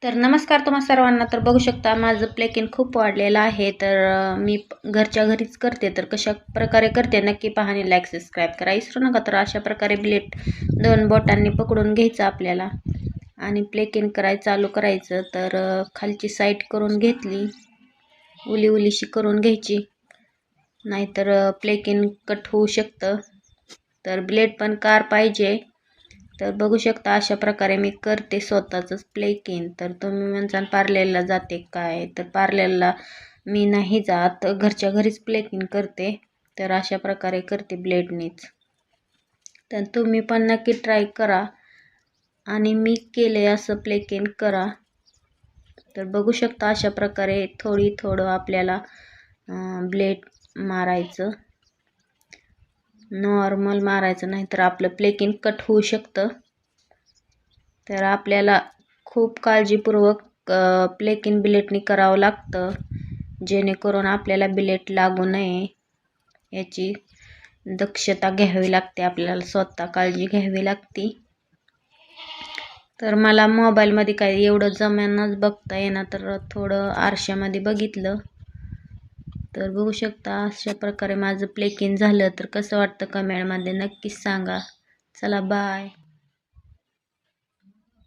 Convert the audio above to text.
तर नमस्कार तुम्हा सर्वांना. तर बघू शकता माझं प्लेकिन खूप वाढलेलं आहे. तर मी घरच्या घरीच करते. तर कशा प्रकारे करते नक्की पहा आणि लाईक सबस्क्राईब करा विसरू नका. तर अशा प्रकारे ब्लेड 2 बोटांनी पकडून घ्यायचं आपल्याला आणि प्लेकिन चालू करायचं. तर खालची साईड करून घेतली, उलीशी करून घ्यायची, नाहीतर प्लेकिन कट होऊ शकतं. तर ब्लेड पण कार पाहिजे. तर बघू शकता अशा प्रकारे मी करते स्वतःच प्लेकिन. तर तुम्ही म्हणसान पार्लरला जाते काय, तर पार्लरला मी नाही जात, घरच्या घरीच प्लेकिन करते. तर अशा प्रकारे करते ब्लेडनीच. तर तुम्ही पण नक्की ट्राय करा आणि मी केले असं प्लेकिन करा. तर बघू शकता अशा प्रकारे थोडं आपल्याला ब्लेड मारायचं, नॉर्मल मारायचं, नाही तर आपलं प्लेकिन कट होऊ शकतं. तर आपल्याला खूप काळजीपूर्वक प्लेकिन बिलेटनी करावं लागतं, जेणेकरून आपल्याला बिलेट लागू नये याची दक्षता घ्यावी लागते. आपल्याला स्वतः काळजी घ्यावी लागते. तर मला मोबाईलमध्ये काही एवढं जमेनाच बघता येणार, तर थोडं आरशामध्ये बघितलं. तर बघू शकता अशा प्रकारे माझं प्लेकिन झालं. तर कसं वाटतं कमेंटमध्ये नक्कीच सांगा. चला बाय.